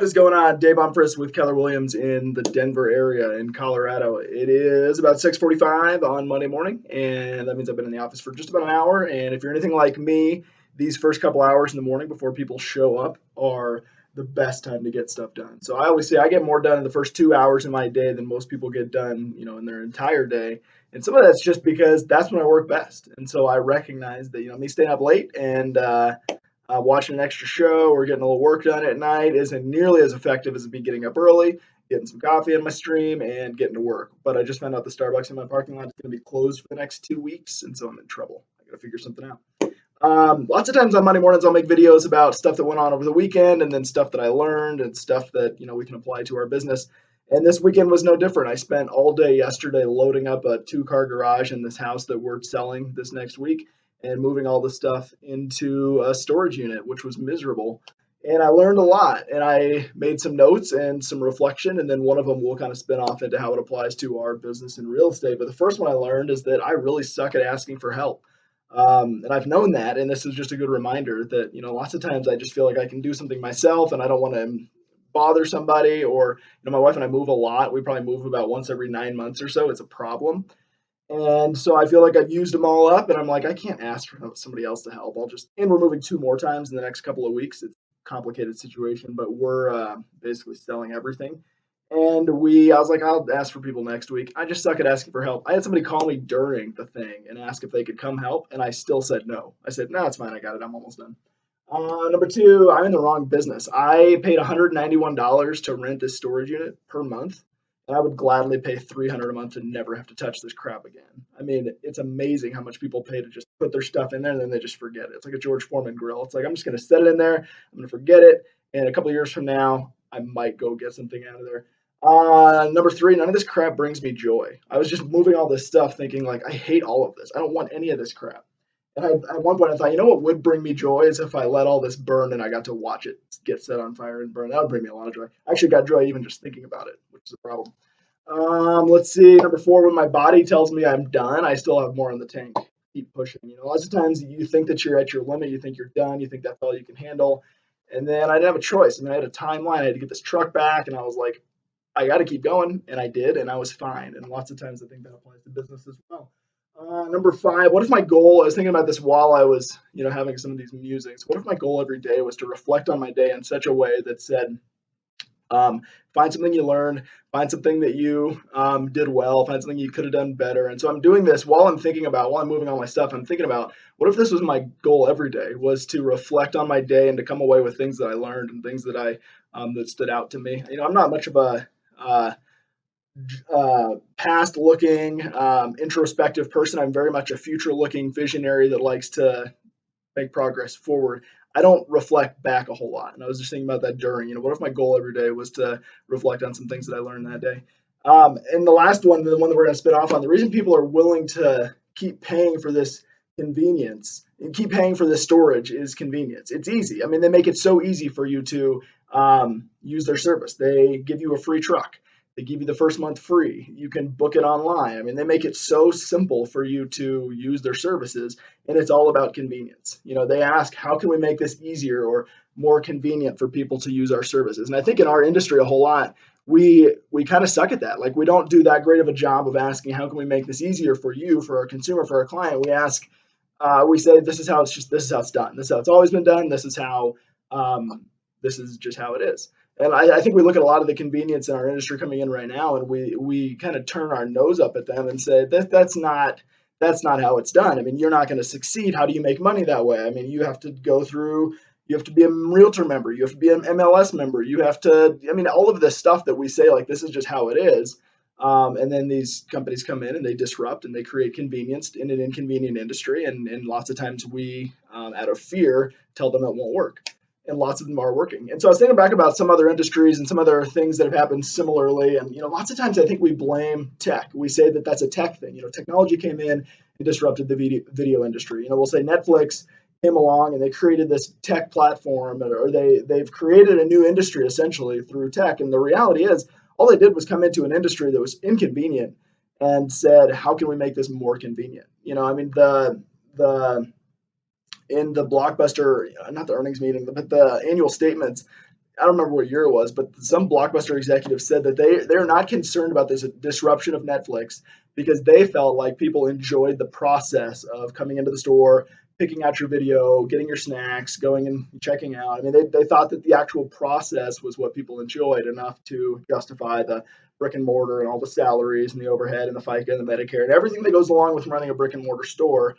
is going on? Dave Umphris with Keller Williams in the Denver area in Colorado. It is about 6:45 on Monday morning, and that means I've been in the office for just about an hour. And if you're anything like me, these first couple hours in the morning before people show up are the best time to get stuff done. So I always say I get more done in the first 2 hours of my day than most people get done, in their entire day. And some of that's just because that's when I work best. And so I recognize that, me staying up late and watching an extra show or getting a little work done at night isn't nearly as effective as me getting up early, getting some coffee in my stream, and getting to work. But I just found out the Starbucks in my parking lot is going to be closed for the next 2 weeks, and so I'm in trouble. I got to figure something out. Lots of times on Monday mornings, I'll make videos about stuff that went on over the weekend and then stuff that I learned and stuff that, we can apply to our business. And this weekend was no different. I spent all day yesterday loading up a 2-car garage in this house that we're selling this next week and moving all the stuff into a storage unit, which was miserable. And I learned a lot, and I made some notes and some reflection, and then one of them will kind of spin off into how it applies to our business in real estate. But the first one I learned is that I really suck at asking for help. And I've known that, and this is just a good reminder that, lots of times I just feel like I can do something myself and I don't want to bother somebody. Or, my wife and I move a lot. We probably move about once every 9 months or so. It's a problem. And so I feel like I've used them all up, and I'm like, I can't ask for somebody else to help. And we're moving 2 more times in the next couple of weeks. It's a complicated situation, but we're basically selling everything. And I was like, I'll ask for people next week. I just suck at asking for help. I had somebody call me during the thing and ask if they could come help, and I still said no. I said, no, it's fine. I got it. I'm almost done. Number two, I'm in the wrong business. I paid $191 to rent this storage unit per month, and I would gladly pay $300 a month to never have to touch this crap again. I mean, it's amazing how much people pay to just put their stuff in there and then they just forget it. It's like a George Foreman grill. It's like, I'm just going to set it in there. I'm going to forget it. And a couple of years from now, I might go get something out of there. Number three, none of this crap brings me joy. I was just moving all this stuff thinking like, I hate all of this. I don't want any of this crap. And at one point I thought, what would bring me joy is if I let all this burn and I got to watch it get set on fire and burn. That would bring me a lot of joy. I actually got joy even just thinking about it, which is a problem. Let's see. Number four, when my body tells me I'm done, I still have more in the tank. Keep pushing. Lots of times you think that you're at your limit. You think you're done. You think that's all you can handle. And then I didn't have a choice. I had a timeline. I had to get this truck back. And I was like, I got to keep going. And I did. And I was fine. And lots of times I think that applies to business as well. Number five, what if my goal, I was thinking about this while I was, having some of these musings. What if my goal every day was to reflect on my day in such a way that said, find something you learned, find something that you did well, find something you could have done better. And so I'm doing this while I'm moving all my stuff, I'm thinking about what if this was my goal every day, was to reflect on my day and to come away with things that I learned and things that that stood out to me. I'm not much of a past looking, introspective person. I'm very much a future looking visionary that likes to make progress forward. I don't reflect back a whole lot. And I was just thinking about that during, what if my goal every day was to reflect on some things that I learned that day? And the last one, the one that we're going to spin off on, the reason people are willing to keep paying for this convenience and keep paying for this storage is convenience. It's easy. I mean, they make it so easy for you to use their service. They give you a free truck. They give you the first month free. You can book it online. I mean, they make it so simple for you to use their services, and it's all about convenience. They ask, how can we make this easier or more convenient for people to use our services? And I think in our industry a whole lot, we kind of suck at that. Like, we don't do that great of a job of asking, how can we make this easier for you, for our consumer, for our client? We ask, we say, this is how it's done. This is how it's always been done. This is just how it is. And I think we look at a lot of the convenience in our industry coming in right now, and we kind of turn our nose up at them and say that's not how it's done. I mean, you're not going to succeed. How do you make money that way? I mean, you have to be a realtor member. You have to be an MLS member. All of this stuff that we say, like, this is just how it is. And then these companies come in and they disrupt and they create convenience in an inconvenient industry. And lots of times we, out of fear, tell them it won't work. And lots of them are working. And so I was thinking back about some other industries and some other things that have happened similarly. And, lots of times I think we blame tech. We say that that's a tech thing. Technology came in and disrupted the video industry. We'll say Netflix came along and they created this tech platform, or they've created a new industry essentially through tech. And the reality is all they did was come into an industry that was inconvenient and said, how can we make this more convenient? In the Blockbuster, not the earnings meeting, but the annual statements, I don't remember what year it was, but some Blockbuster executive said that they're not concerned about this disruption of Netflix because they felt like people enjoyed the process of coming into the store, picking out your video, getting your snacks, going and checking out. I mean, they thought that the actual process was what people enjoyed enough to justify the brick and mortar and all the salaries and the overhead and the FICA and the Medicare and everything that goes along with running a brick and mortar store.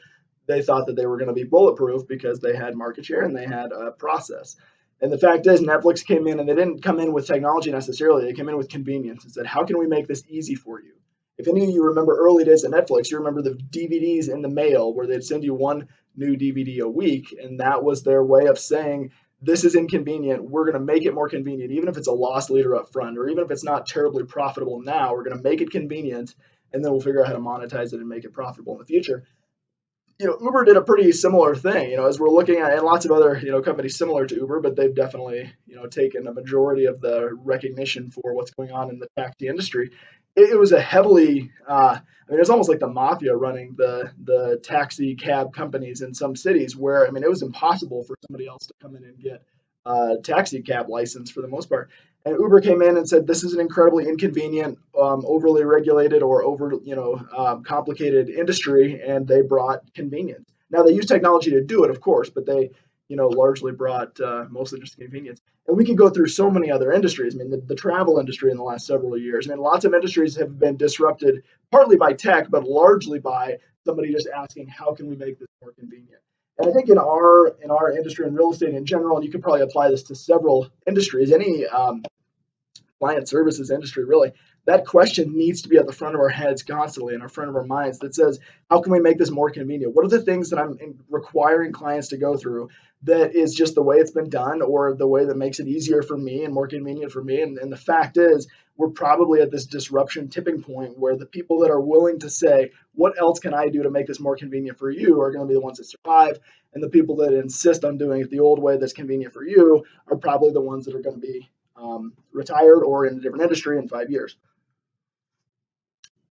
They thought that they were going to be bulletproof because they had market share and they had a process. And the fact is, Netflix came in and they didn't come in with technology necessarily. They came in with convenience and said, how can we make this easy for you? If any of you remember early days at Netflix, you remember the DVDs in the mail where they'd send you one new DVD a week. And that was their way of saying, this is inconvenient. We're going to make it more convenient, even if it's a loss leader up front, or even if it's not terribly profitable now, we're going to make it convenient. And then we'll figure out how to monetize it and make it profitable in the future. Uber did a pretty similar thing, as we're looking at, and lots of other, companies similar to Uber, but they've definitely, taken a majority of the recognition for what's going on in the taxi industry. It was a heavily, I mean, it's almost like the mafia running the taxi cab companies in some cities where, I mean, it was impossible for somebody else to come in and get a taxi cab license for the most part. And Uber came in and said, this is an incredibly inconvenient, overly regulated or complicated industry, and they brought convenience. Now they use technology to do it, of course, but they, largely brought mostly just convenience. And we can go through so many other industries. I mean, the travel industry in the last several years. I mean, lots of industries have been disrupted partly by tech, but largely by somebody just asking, how can we make this more convenient? And I think in our industry and real estate in general, and you could probably apply this to several industries, any client services industry, really, that question needs to be at the front of our heads constantly, in our front of our minds, that says, how can we make this more convenient? What are the things that I'm requiring clients to go through that is just the way it's been done, or the way that makes it easier for me and more convenient for me? And the fact is, we're probably at this disruption tipping point where the people that are willing to say, what else can I do to make this more convenient for you, are going to be the ones that survive. And the people that insist on doing it the old way that's convenient for you are probably the ones that are going to be retired or in a different industry in 5 years.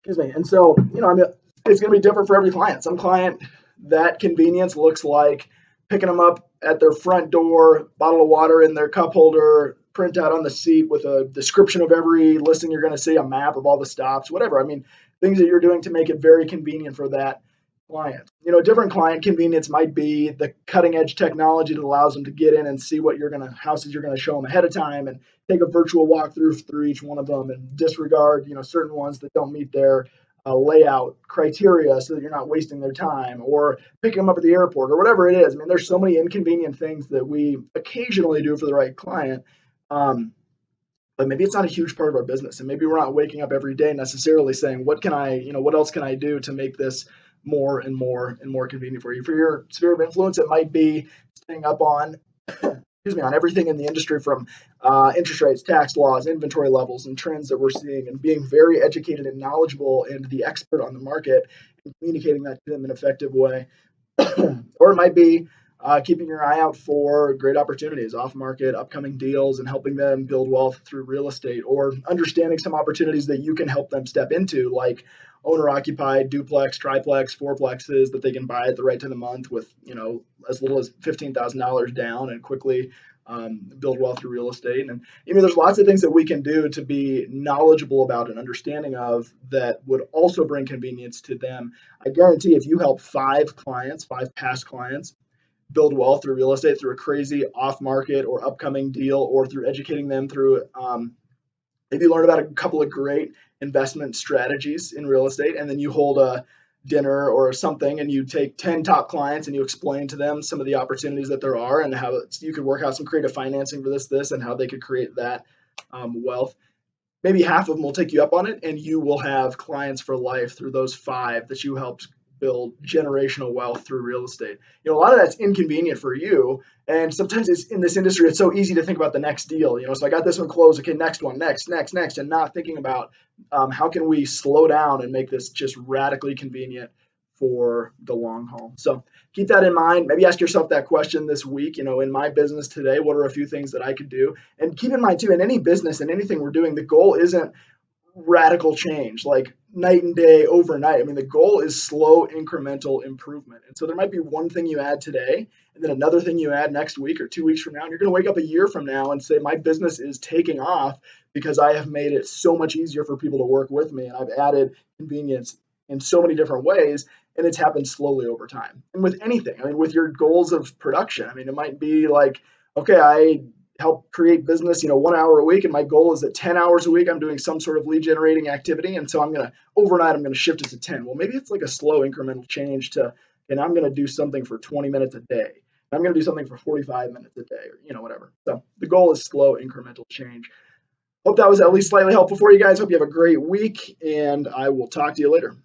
Excuse me. And so, I mean, it's going to be different for every client. Some client, that convenience looks like picking them up at their front door, bottle of water in their cup holder, printout on the seat with a description of every listing you're going to see, a map of all the stops, whatever. I mean, things that you're doing to make it very convenient for that client. Different client convenience might be the cutting edge technology that allows them to get in and see what houses you're going to show them ahead of time, and take a virtual walkthrough through each one of them, and disregard, certain ones that don't meet their layout criteria, so that you're not wasting their time, or picking them up at the airport, or whatever it is. I mean, there's so many inconvenient things that we occasionally do for the right client. But maybe it's not a huge part of our business, and maybe we're not waking up every day necessarily saying, what else can I do to make this more and more and more convenient for you? For your sphere of influence, it might be staying up on on everything in the industry, from interest rates, tax laws, inventory levels, and trends that we're seeing, and being very educated and knowledgeable and the expert on the market, and communicating that to them in an effective way. Or it might be keeping your eye out for great opportunities, off market, upcoming deals, and helping them build wealth through real estate, or understanding some opportunities that you can help them step into, like owner occupied duplex, triplex, fourplexes that they can buy at the right time of the month with, as little as $15,000 down, and quickly build wealth through real estate. And there's lots of things that we can do to be knowledgeable about and understanding of, that would also bring convenience to them. I guarantee if you help 5 past clients, build wealth through real estate, through a crazy off market or upcoming deal, or through educating them through maybe learn about a couple of great investment strategies in real estate, and then you hold a dinner or something, and you take 10 top clients and you explain to them some of the opportunities that there are, and how you could work out some creative financing for this, and how they could create that wealth. Maybe half of them will take you up on it, and you will have clients for life through those 5 that you helped build generational wealth through real estate. A lot of that's inconvenient for you. And sometimes it's in this industry, it's so easy to think about the next deal. So I got this one closed. Okay, next one, next, and not thinking about how can we slow down and make this just radically convenient for the long haul. So keep that in mind. Maybe ask yourself that question this week. In my business today, what are a few things that I could do? And keep in mind too, in any business and anything we're doing, the goal isn't radical change, like night and day, overnight. I mean, the goal is slow incremental improvement. And so there might be one thing you add today, and then another thing you add next week or 2 weeks from now. And you're going to wake up a year from now and say, my business is taking off because I have made it so much easier for people to work with me. And I've added convenience in so many different ways. And it's happened slowly over time. And with anything, I mean, with your goals of production, I mean, it might be like, okay, I help create business, 1 hour a week. And my goal is that 10 hours a week, I'm doing some sort of lead generating activity. And so overnight, I'm going to shift it to 10. Well, maybe it's like a slow incremental change to, and I'm going to do something for 20 minutes a day. I'm going to do something for 45 minutes a day or, whatever. So the goal is slow incremental change. Hope that was at least slightly helpful for you guys. Hope you have a great week and I will talk to you later.